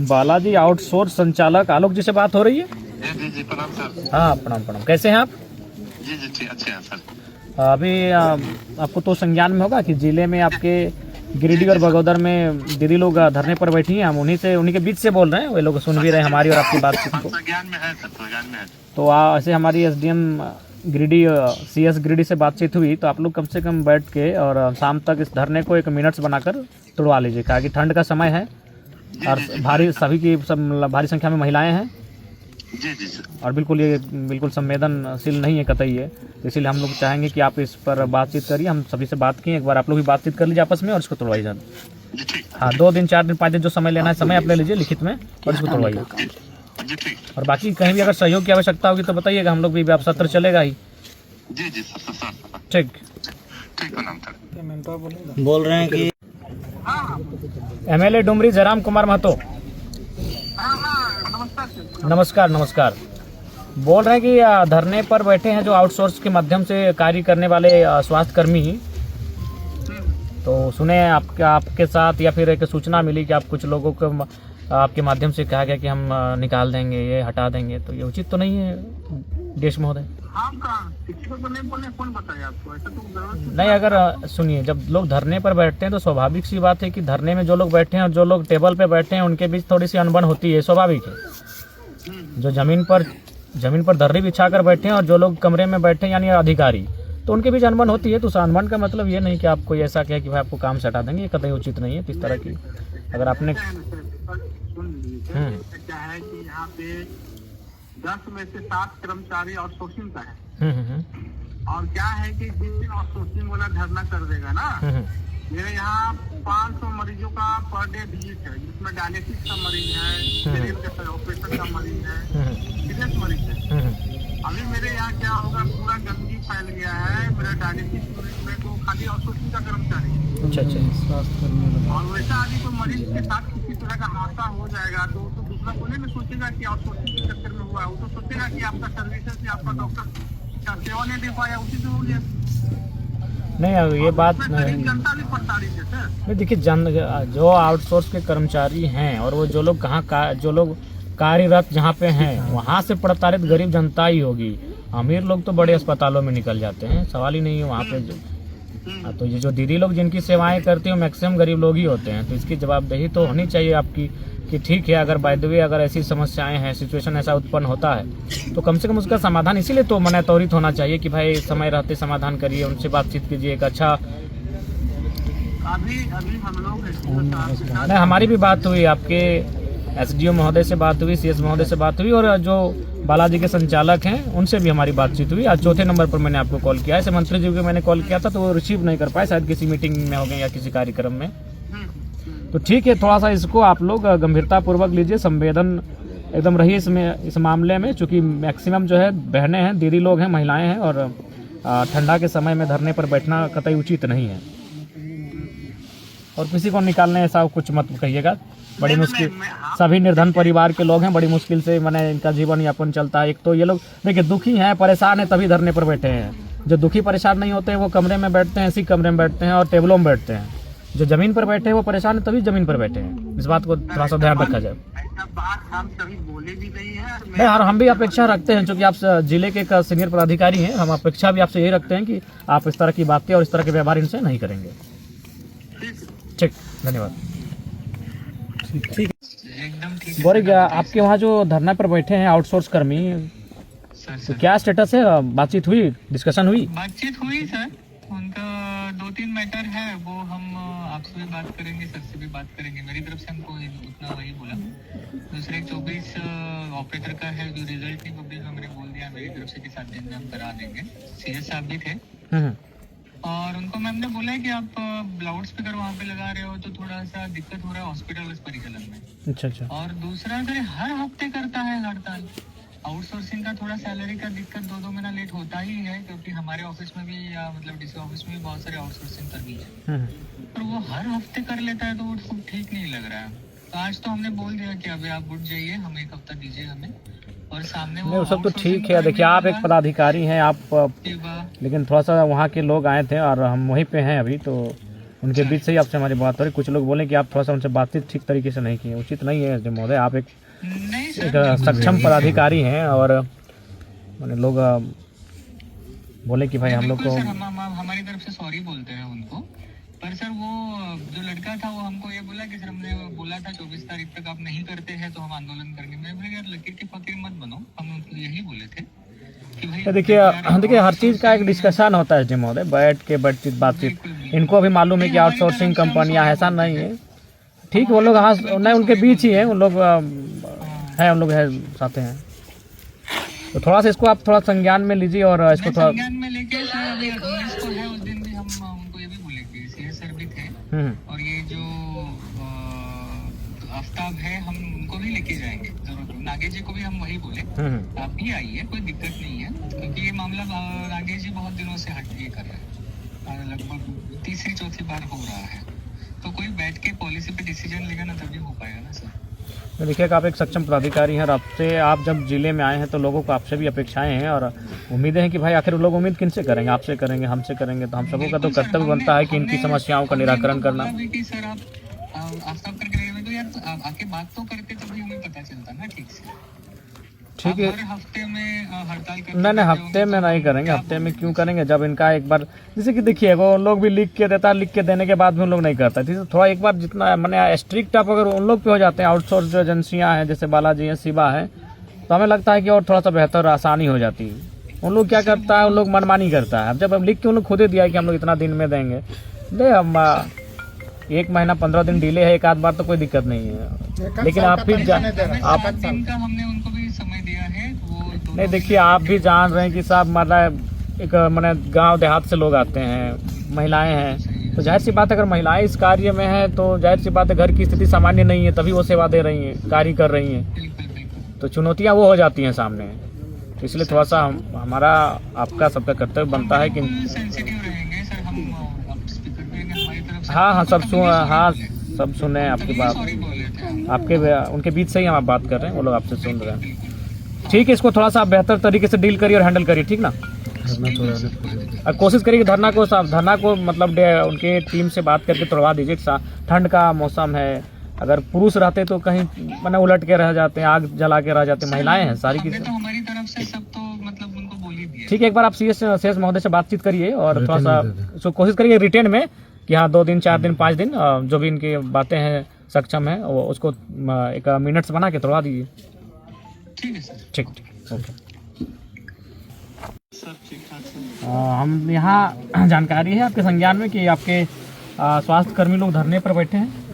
Balaji outsource संचालक आलोक जी से बात हो रही है? जी प्रणाम सर। हाँ प्रणाम प्रणाम, कैसे हैं आप? जी ठीक अच्छे हैं सर। अभी आपको तो संज्ञान में होगा कि जिले में आपके गिरिडीह और बगोदर में दीदी लोग धरने पर बैठी हैं। हम उन्हीं के बीच से बोल रहे हैं, वे लोग सुन भी रहे हैं हमारी और आपकी बातचीत को। संज्ञान में है सर, संज्ञान में है। तो ऐसे हमारी एसडीएम गिरिडीह CS गिरिडीह से बातचीत हुई, तो आप लोग कम से कम बैठ के और शाम तक इस धरने को 1 मिनट बनाकर तुड़वा लीजिए, कहा कि ठंड का समय है और भारी भारी संख्या में महिलाएं हैं। जी सर। और ये बिल्कुल संवेदनशील नहीं है कतई है, तो इसीलिए हम लोग चाहेंगे कि आप इस पर बातचीत करिए। हम सभी से बात किए, एक बार आप लोग भी बातचीत कर लीजिए आपस में और इसको तोड़वाइए जान। हाँ 2 दिन 4 दिन 5 दिन जो समय लेना है समय आप ले लीजिए लिखित में और इसको तोड़वाइए। और बाकी कहीं भी अगर सहयोग की आवश्यकता होगी तो बताइएगा, हम लोग भी अब सत्र चलेगा ही। जी सर। ठीक प्रणाम सर। बोल रहे हैं कि MLA डुमरी जयराम कुमार महतो। नमस्कार। बोल रहे हैं कि धरने पर बैठे हैं जो आउटसोर्स के माध्यम से कार्य करने वाले स्वास्थ्य कर्मी, तो सुने आपके साथ या फिर एक सूचना मिली कि आप कुछ लोगों को आपके माध्यम से कहा गया कि हम निकाल देंगे, ये हटा देंगे, तो ये उचित तो नहीं है देश महोदय? नहीं, अगर सुनिए, जब लोग धरने पर बैठते हैं तो स्वाभाविक सी बात है कि धरने में जो लोग बैठे हैं और जो लोग टेबल पे बैठे हैं उनके बीच थोड़ी सी अनबन होती है, स्वाभाविक है। जो जमीन पर दर्री बिछा कर बैठे हैं और जो लोग कमरे में बैठे हैं यानी अधिकारी, तो उनके बीच अनबन होती है। तो उस अनबन का मतलब ये नहीं कि आप कोई ऐसा कहे कि भाई आपको काम से हटा देंगे, ये कतई उचित नहीं है। इस तरह की अगर आपने क्या है कि यहाँ पे 10 में से 7 कर्मचारी आउटसोर्सिंग का है। और क्या है कि जिस दिन आउटसोर्सिंग वाला धरना कर देगा ना, मेरे यहाँ 500 मरीजों का पर डे विजिट है, जिसमें डायलिसिस का मरीज है, ऑपरेशन का मरीज है, सीरियस मरीज है। अभी मेरे यहाँ क्या होगा, पूरा गंदगी फैल गया है। मेरा डायलिसिस यूनिट में तो खाली आउटसोर्सिंग का कर्मचारी है। और वैसा अभी तो मरीज के साथ किसी तरह का हादसा हो जाएगा तो दूसरा कोने में सोचेगा कि आउटसोर्सिंग के चक्कर में हुआ है। वो तो सोचेगा कि आपका सर्विसेज से आपका डॉक्टर का सेवा नहीं दे पाया, उसी से हो गया। नहीं, ये बात नहीं, जनता भी प्रताड़ित है सर। नहीं, देखिए जो आउटसोर्स के कर्मचारी हैं और वो जो लोग कार्यरत जहाँ पे हैं वहाँ से प्रताड़ित गरीब जनता ही होगी। अमीर लोग तो बड़े अस्पतालों में निकल जाते हैं, सवाल ही नहीं है वहाँ पे। तो ये जो दीदी लोग जिनकी सेवाएं करती हैं मैक्सिमम गरीब लोग ही होते हैं। तो इसकी जवाबदेही तो होनी चाहिए आपकी कि ठीक है, अगर बाय द वे अगर ऐसी समस्याएं हैं, सिचुएशन ऐसा उत्पन्न होता है तो कम से कम उसका समाधान इसीलिए तो मने त्वरित होना चाहिए कि भाई समय रहते समाधान करिए, उनसे बातचीत कीजिए। एक अच्छा अभी हम लोग नहीं, हमारी भी बात हुई, आपके SDO महोदय से बात हुई, CS महोदय से बात हुई और जो बालाजी के संचालक हैं उनसे भी हमारी बातचीत हुई। आज चौथे नंबर पर मैंने आपको कॉल किया। ऐसे मंत्री जी को मैंने कॉल किया था तो वो रिसीव नहीं कर पाए, शायद किसी मीटिंग में हो गए या किसी कार्यक्रम में। तो ठीक है, थोड़ा सा इसको आप लोग गंभीरता पूर्वक लीजिए, संवेदन एकदम रहिए इस मामले में, चूँकि मैक्सिमम जो है बहनें हैं, दीदी लोग हैं, महिलाएँ हैं और ठंडा के समय में धरने पर बैठना कतई उचित नहीं है। और किसी को निकालने ऐसा कुछ मत कहिएगा। बड़ी मुश्किल, सभी निर्धन परिवार के लोग हैं, बड़ी मुश्किल से मैंने इनका जीवन यापन चलता है। एक तो ये लोग देखिए दुखी हैं, परेशान हैं, तभी धरने पर बैठे हैं। जो दुखी परेशान नहीं होते हैं वो कमरे में बैठते हैं, इसी कमरे में बैठते हैं और टेबलों में बैठते हैं। जो जमीन पर बैठे हैं वो परेशान है तभी जमीन पर बैठे हैं। इस बात को थोड़ा सा ध्यान रखा जाए। नहीं, और हम भी अपेक्षा रखते हैं, क्योंकि आप जिले के एक सीनियर पदाधिकारी हैं, हम अपेक्षा भी आपसे यही रखते हैं कि आप इस तरह की बातें और इस तरह के व्यवहार इनसे नहीं करेंगे। ठीक, धन्यवाद। ठीक। बोले आपके वहाँ जो धरना पर बैठे हैं आउटसोर्स कर्मी, तो क्या स्टेटस है? बातचीत हुई, डिस्कशन हुई? बातचीत हुई सर, उनका 2-3 मैटर है, वो हम आपसे भी बात करेंगे, सर से भी बात करेंगे। मेरी तरफ से हमको उतना वही बोला। दूसरे 24 ऑपरेटर का है जो रिजल्ट नहीं पब्लिश हमने बोल दिया मेरी तरफ से कि 7 दिन में हम करा देंगे। CS साहब भी थे और उनको मैम ने बोला है कि आप लाउड स्पीकर वहाँ पे लगा रहे हो तो थोड़ा सा दिक्कत हो रहा है हॉस्पिटल परिचालन में। अच्छा। और दूसरा सर हर हफ्ते करता है हड़ताल। आउटसोर्सिंग का थोड़ा सैलरी का दिक्कत 2-2 महीना लेट होता ही है, क्योंकि हमारे ऑफिस में भी या मतलब DC ऑफिस में भी बहुत सारे आउटसोर्सिंग कर्मी है, पर वो हर हफ्ते कर लेता है तो वो सब ठीक नहीं लग रहा है। तो आज तो हमने बोल दिया कि अभी आप उठ जाइए, हमें 1 हफ्ता दीजिए हमें, और सामने वो सब तो ठीक है। देखिए आप एक पदाधिकारी हैं, आप लेकिन थोड़ा सा वहाँ के लोग आए थे और हम वहीं पे हैं अभी, तो उनके बीच से ही आपसे हमारी बात हो रही। कुछ लोग बोले कि आप थोड़ा सा उनसे बातचीत ठीक तरीके से नहीं किए, उचित नहीं है एसडीएम महोदय। आप एक नहीं सर, एक सक्षम पदाधिकारी हैं और मैंने लोग बोले कि भाई हम लोग को बिल्कुल सर, हम हमारी तरफ से सॉरी बोलते हैं उनको। पर सर वो जो लड़का था वो हमको ये बोला कि सर हमने बोला था 24 तारीख तक आप नहीं करते हैं तो हम आंदोलन करेंगे। मैं बोला यार लकीर के फकीर मत बनो, हम उनको यही बोले थे कि भाई देखिए हर चीज़ का एक डिस्कशन होता है एसडीएम महोदय, बैठ के बातचीत। इनको भी मालूम है कि आउटसोर्सिंग कंपनियां ऐसा नहीं है, ठीक। वो लोग हाँ नहीं, उनके बीच ही है, उन लोग हैं, उन लोग है साथ हैं। तो थोड़ा सा इसको आप थोड़ा संज्ञान में लीजिए और इसको थोड़ा संज्ञान में लेके सर अभी 19 को है, उस दिन भी हम उनको ये भी बोले कि सीएस सर भी थे और ये जो आफ्ताब है हम उनको भी लेके जाएंगे जरूर। नागेश जी को भी हम वही बोले आप भी आइए, कोई दिक्कत नहीं है, क्योंकि ये मामला नागेश जी बहुत दिनों से हट ये कर रहे हैं, लगभग तीसरी चौथी बार हो रहा है। तो कोई बैठ के पॉलिसी पे डिसीजन लेगा ना तभी हो पाएगा ना सर। देखिए आप एक सक्षम पदाधिकारी हैं और आपसे, आप जब जिले में आए हैं तो लोगों को आपसे भी अपेक्षाएं हैं और उम्मीदें हैं कि भाई आखिर लोग उम्मीद किनसे करेंगे, आपसे करेंगे, हमसे करेंगे। तो हम सबों का तो कर्तव्य बनता है कि इनकी समस्याओं का निराकरण करना। सर आप आफ्ताब करके रहेंगे तो यार आके बात तो करते तभी हमें पता चलता ना ठीक से। ठीक है, हर हफ्ते में हड़ताल करते नहीं हफ्ते में नहीं करेंगे। हफ्ते में क्यों करेंगे जब इनका एक बार, जैसे कि देखिए वो लोग भी लिख के देता है, लिख के देने के बाद भी उन लोग नहीं करता है। थोड़ा एक बार जितना मैंने स्ट्रिक्ट आप अगर उन लोग पे हो जाते हैं, आउटसोर्स जो एजेंसियां हैं जैसे बालाजी है, शिवा है, तो हमें लगता है कि और थोड़ा सा बेहतर आसानी हो जाती है। उन लोग क्या करता है, उन लोग मनमानी करता है। अब जब लिख के उन लोग खुद ही दिया है कि हम लोग इतना दिन में देंगे, दे हम 1 महीना 15 दिन डिले है, एक आध बार तो कोई दिक्कत नहीं है। लेकिन आप भी आप दिन का हमने उनको भी समय दिया है वो नहीं, देखिए आप भी जान रहे हैं कि साहब मतलब एक मैंने गांव देहात से लोग आते हैं, महिलाएं हैं, तो जाहिर सी बात है अगर महिलाएं इस कार्य में हैं तो जाहिर सी बात है घर की स्थिति सामान्य नहीं है, तभी वो सेवा दे रही हैं, कार्य कर रही हैं, तो चुनौतियां वो हो जाती हैं सामने। तो इसलिए थोड़ा सा हमारा आपका सबका कर्तव्य बनता है कि सेंसिटिव रहेंगे सर हम, स्पीकर पे हमारी तरफ से हाँ सब सुने आपकी बात, आपके उनके बीच से ही हम आप बात कर रहे हैं, वो लोग आपसे सुन रहे हैं। ठीक है, इसको थोड़ा सा बेहतर तरीके से डील करिए और हैंडल करिए, ठीक ना। और कोशिश करिए कि धरना को मतलब उनके टीम से बात करके तोड़वा दीजिए। ठंड का मौसम है, अगर पुरुष रहते तो कहीं मैंने उलट के रह जाते हैं, आग जला के रह जाते, महिलाएं हैं सारी की। तो हमारी तरफ से सब तो मतलब उनको बोल ही दिया। ठीक है, एक बार आप सीएस महोदय से बातचीत करिए और थोड़ा सा इसको कोशिश करिए रिटेन में कि हाँ 2 दिन 4 दिन 5 दिन जो भी इनकी बातें हैं सक्षम है वो उसको एक मिनट्स बना के तोड़वा दीजिए। ठीक है सर। ठीक ओके सब ठीक ठाक। हम यहाँ जानकारी है आपके संज्ञान में कि आपके स्वास्थ्य कर्मी लोग धरने पर बैठे हैं।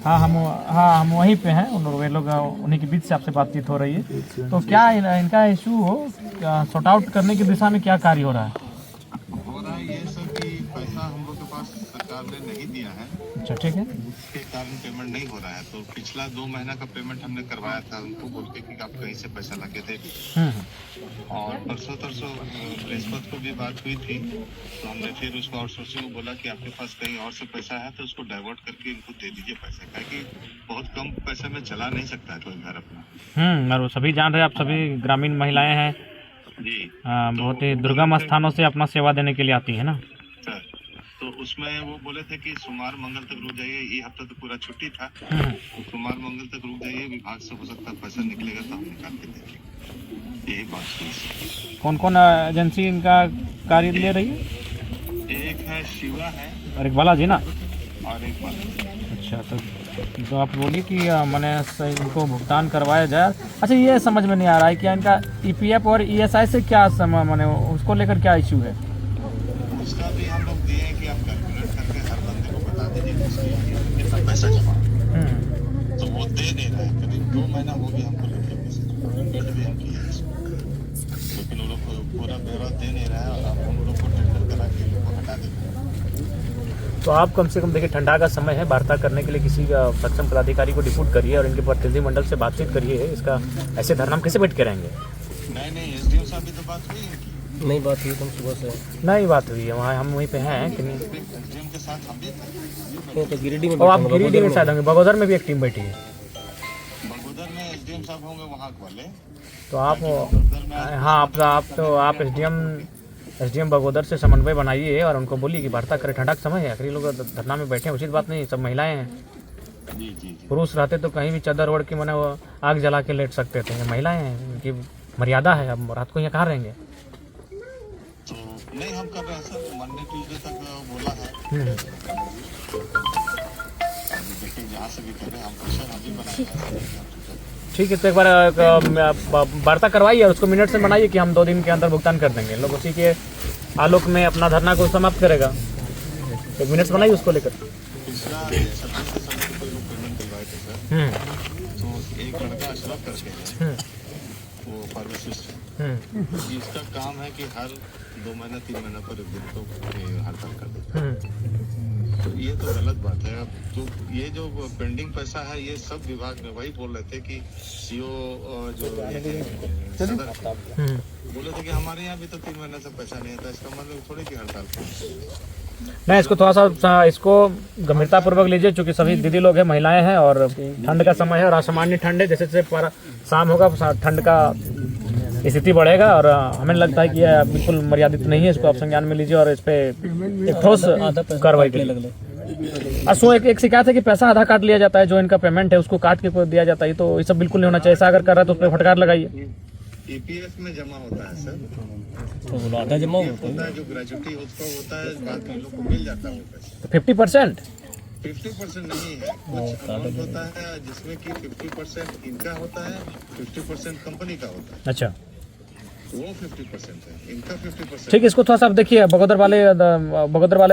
हाँ हम वहीं पे हैं, वे लोग उन्हीं के बीच से आपसे बातचीत हो रही है। तो क्या इनका इशू हो सॉर्ट आउट करने की दिशा में क्या कार्य हो रहा है? ये सर कि पैसा हम लोग के पास सरकार ने नहीं दिया है। अच्छा ठीक है, उसके कारण पेमेंट नहीं हो रहा है। तो पिछला 2 महीना का पेमेंट हमने करवाया था उनको बोल के कि आप कहीं से पैसा ला के दे। और परसों बृहस्पति को भी बात हुई थी, तो हमने फिर उसको आउटसोर्सिंग को बोला कि आपके पास कहीं और से पैसा है तो उसको डाइवर्ट करके इनको दे दीजिए पैसा, क्योंकि बहुत कम पैसे में चला नहीं सकता है कोई घर अपना। और सभी जान रहे हैं, आप सभी ग्रामीण महिलाएं हैं जी, बहुत ही दुर्गम स्थानों से अपना सेवा देने के लिए आती है ना सर। तो उसमें वो बोले थे कि सोमवार मंगल तक रुक जाइए, ये हफ्ता तो पूरा छुट्टी था, तो सोमवार मंगल तक रुक जाइए, विभाग से हो सकता है पैसा निकलेगा तो हम निकाल के देंगे। यही बात हुई। कौन कौन एजेंसी इनका कार्य ले रही है? एक है शिवा है और एक बालाजी ना, और एक बालाजी। अच्छा, तो आप बोलिए कि मैंने इनको भुगतान करवाया जाए। अच्छा, ये समझ में नहीं आ रहा है कि इनका ईपीएफ और ईएसआई से क्या मैंने उसको लेकर क्या इशू है? उसका भी हम लोग दिए हैं कि आप कैलकुलेट करके हर बंदे को बता दीजिए कितना पैसा जमा, तो वो दे नहीं रहा है। करीब 2 महीना हो गया हमको पेमेंट भी हम किए, लेकिन वो लोग पूरा ब्यौरा दे नहीं रहा है और आप हम लोग को टेंडर करा के उनको हटा देते हैं। तो आप कम से कम देखिए, ठंडा का समय है, वार्ता करने के लिए किसी सक्षम पदाधिकारी को डिप्यूट करिए और इनके प्रतिनिधिमंडल से बातचीत करिए। इसका ऐसे धरना हम कैसे बैठ के रहेंगे? नहीं एसडीएम साहब भी तो बात हुई है कि नहीं बात हुई, तुम सुबह से नहीं बात हुई है, वहाँ हम वहीं पे हैं कि नहीं? एसडीएम के साथ हम भी थे। तो गिरिडीह में और आप गिरिडीह में शायद होंगे, बगोदर में भी एक टीम बैठी है। बगोदर में एसडीएम साहब होंगे वहाँ वाले, तो आप बगोदर में हाँ आप एसडीएम एसडीएम बगोदर से समन्वय बनाइए और उनको बोलिए कि वार्ता करें। ठंडा का समय है, आखिरी लोग धरना में बैठे हैं, उचित बात नहीं, सब महिलाएं हैं। पुरुष रहते तो कहीं भी चादर ओढ़ के मैंने वो आग जला के लेट सकते थे, महिलाएं हैं, उनकी मर्यादा है। अब रात को यहाँ कहाँ रहेंगे? तो नहीं हम कर रहे हैं सर, मंडे ट्यूजडे तक बोला है। देखिए जहाँ से भी करें हम प्रेशर अभी बनाएंगे। ठीक है, तो एक बार वार्ता करवाइए और उसको मिनट से बनाइए कि हम 2 दिन के अंदर भुगतान कर देंगे। लोग उसी के आलोक में अपना धरना को समाप्त करेगा। 1 मिनट बनाइए उसको लेकर। पिछला 26 को लोग पेमेंट दिलवाए थे सर, तो एक लड़का अशरफ करके है, वो फार्मासिस्ट है, इसका काम है कि हर 2 महीना 3 महीना पर एक दिन को हड़ताल कर देता है। तो ये तो गलत बात है। अब तो ये जो पेंडिंग पैसा है ये सब विभाग में, वही बोल रहे थे कि सीओ जो सदर बोले थे कि हमारे यहाँ भी तो 3 महीने से पैसा नहीं आता, इसका मतलब थोड़ी की हड़ताल कर। नहीं, इसको थोड़ा सा इसको गंभीरतापूर्वक लीजिए, क्योंकि सभी दीदी लोग हैं, महिलाएं हैं और ठंड का समय है और असामान्य ठंड है। जैसे जैसे शाम होगा ठंड का स्थिति बढ़ेगा और हमें लगता है कि यह बिल्कुल मर्यादित नहीं है। इसको आप संज्ञान में लीजिए और इस पे एक ठोस कार्रवाई कीजिए। सो एक शिकायत है कि पैसा आधा काट लिया जाता है, जो इनका पेमेंट है उसको काट के दिया जाता है, तो ये सब बिल्कुल नहीं होना चाहिए। ऐसा अगर कर रहा है तो उस पर फटकार लगाइए। ईपीएफ में जमा होता है सर, तो आधा जमा होता है, जो ग्रेजुटी उसका होता है, बाद में लोग को मिल जाता है वो पैसा। 50% 50% नहीं है, कुछ अमाउंट होता है जिसमें कि 50% इनका होता है, 50% कंपनी का होता है। अच्छा, वो 50% है, इनका 50%। ठीक है, इसको थोड़ा सा आप देखिए। बगोदर वाले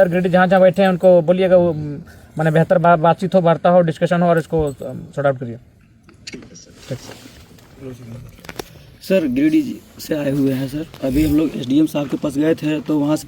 और गिरिडीह जहाँ जहाँ बैठे हैं उनको बोलिएगा वो मैंने बेहतर बातचीत हो, वार्ता हो, डिस्कशन हो और इसको सॉर्ट आउट करिए। ठीक है सर। सर गिरिडीह से आए हुए हैं सर। अभी हम लोग एसडीएम साहब के पास गए थे तो वहाँ से